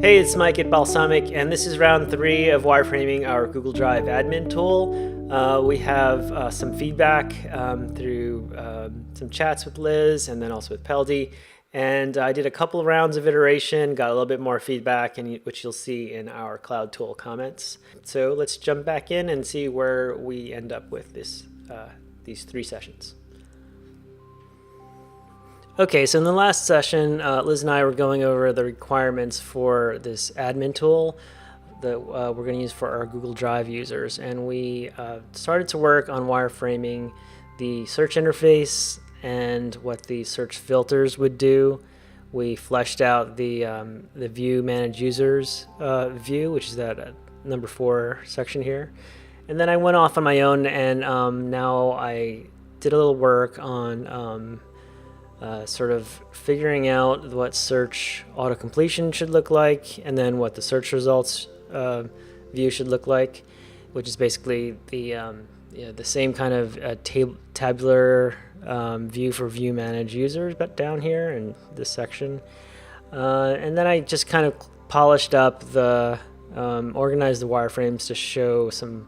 Hey, it's Mike at Balsamiq, and this is round 3 of wireframing our Google Drive admin tool. We have some feedback through some chats with Liz and then also with Peldy. And I did a couple of rounds of iteration, got a little bit more feedback, which you'll see in our Cloud Tool comments. So let's jump back in and see where we end up with these 3 sessions. Okay, so in the last session, Liz and I were going over the requirements for this admin tool that we're going to use for our Google Drive users. And we started to work on wireframing the search interface and what the search filters would do. We fleshed out the view manage users view, which is that number 4 section here. And then I went off on my own, and now I did a little work on sort of figuring out what search auto-completion should look like, and then what the search results view should look like, which is basically the same kind of tabular view for view manage users, but down here in this section. And then I just kind of polished up organized the wireframes to show some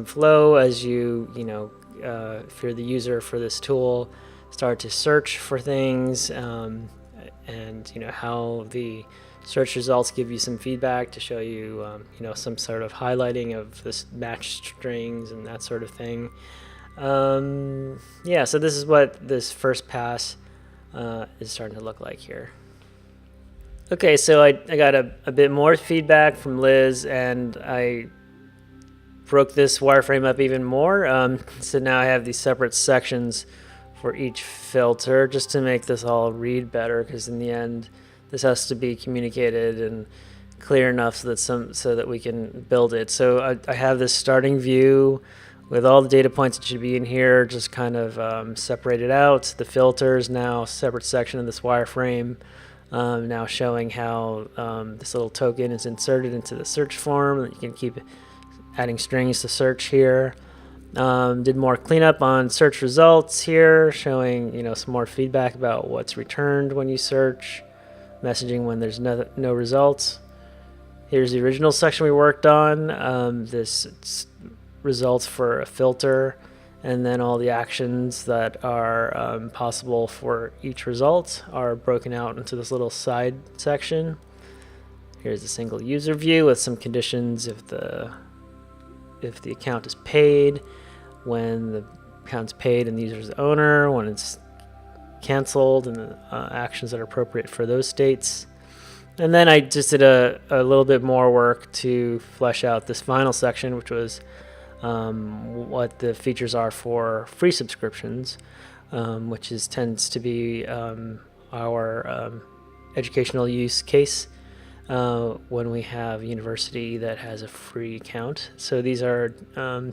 flow as if you're the user for this tool, start to search for things, and how the search results give you some feedback to show you some sort of highlighting of this matched strings and that sort of thing. Yeah, so this is what this first pass is starting to look like here. Okay, so I got a bit more feedback from Liz, and I broke this wireframe up even more. So now I have these separate sections for each filter, just to make this all read better, because in the end this has to be communicated and clear enough so that we can build it. So I have this starting view with all the data points that should be in here, just kind of separated out. The filters now separate section of this wireframe, now showing how this little token is inserted into the search form. You can keep adding strings to search here. Did more cleanup on search results here, showing some more feedback about what's returned when you search, messaging when there's no results. Here's the original section we worked on. This results for a filter, and then all the actions that are possible for each result are broken out into this little side section. Here's a single user view with some conditions if the account is paid, when the account's paid and the user's the owner, when it's canceled, and the actions that are appropriate for those states. And then I just did a little bit more work to flesh out this final section, which was what the features are for free subscriptions, which tends to be our educational use case when we have a university that has a free account. So these are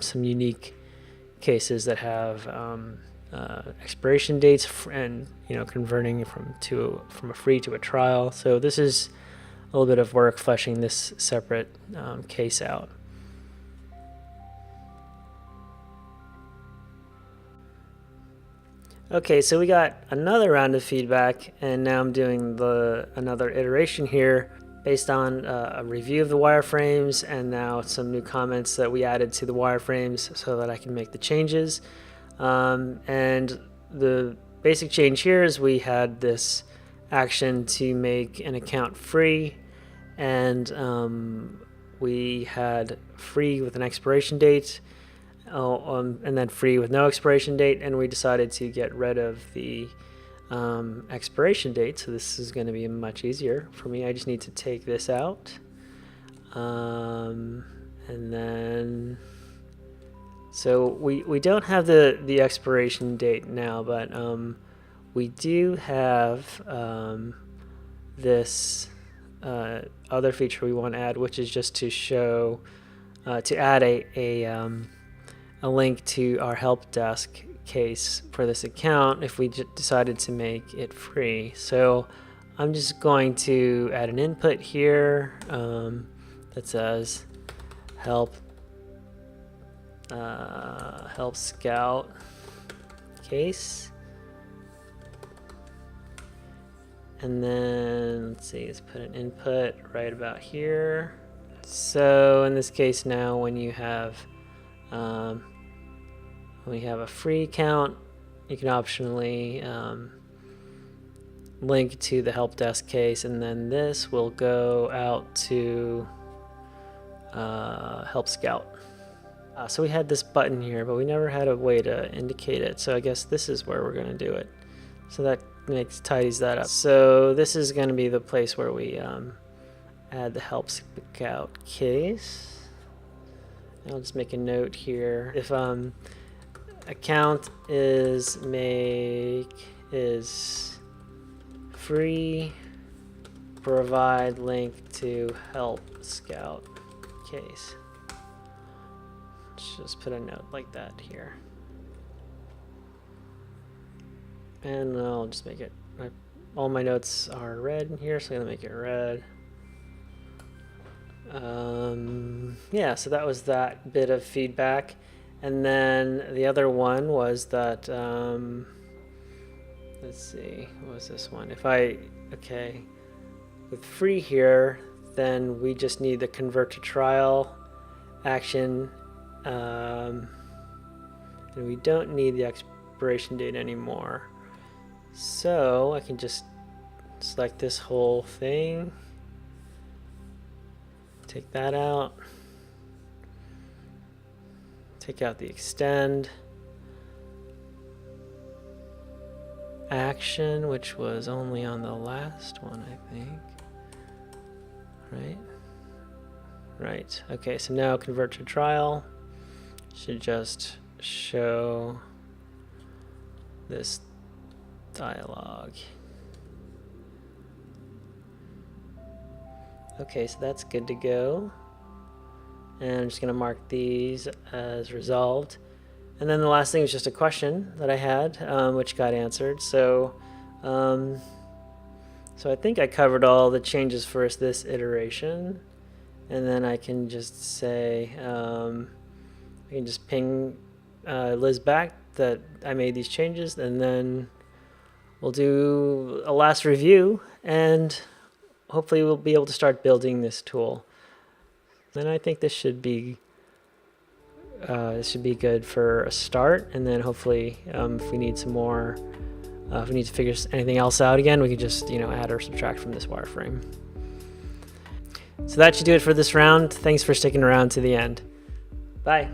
some unique cases that have expiration dates and converting from a free to a trial. So this is a little bit of work fleshing this separate case out. Okay, so we got another round of feedback, and now I'm doing another iteration here based on a review of the wireframes, and now some new comments that we added to the wireframes so that I can make the changes. And the basic change here is we had this action to make an account free, and we had free with an expiration date, and then free with no expiration date, and we decided to get rid of the expiration date. So this is going to be much easier for me. I just need to take this out, and then so we don't have the expiration date now, but we do have this other feature we want to add, which is just to show to add a link to our help desk case for this account if we decided to make it free. So I'm just going to add an input here that says help scout case, And then let's see, let's put an input right about here. So in this case now, when you have a free account, you can optionally link to the help desk case, and then this will go out to Help Scout. So we had this button here, but we never had a way to indicate it. So I guess this is where we're going to do it. So that tidies that up. So this is going to be the place where we add the Help Scout case. And I'll just make a note here. If account is free, provide link to Help Scout case. Let's just put a note like that here. And I'll just make it, all my notes are red in here, so I'm gonna make it red. Yeah, so that was that bit of feedback. And then the other one was that, let's see, what was this one? Okay, with free here, then we just need the convert to trial action, and we don't need the expiration date anymore. So I can just select this whole thing, take that out, take out the extend action, which was only on the last one, I think. Right. Okay, so now convert to trial should just show this dialog. Okay, so that's good to go. And I'm just going to mark these as resolved. And then the last thing is just a question that I had, which got answered. So I think I covered all the changes for this iteration. And then I can just say, I can just ping Liz back that I made these changes, and then we'll do a last review, and hopefully we'll be able to start building this tool. Then I think this should be good for a start, and then hopefully if we need some more, if we need to figure anything else out again, we can just add or subtract from this wireframe. So that should do it for this round. Thanks for sticking around to the end. Bye.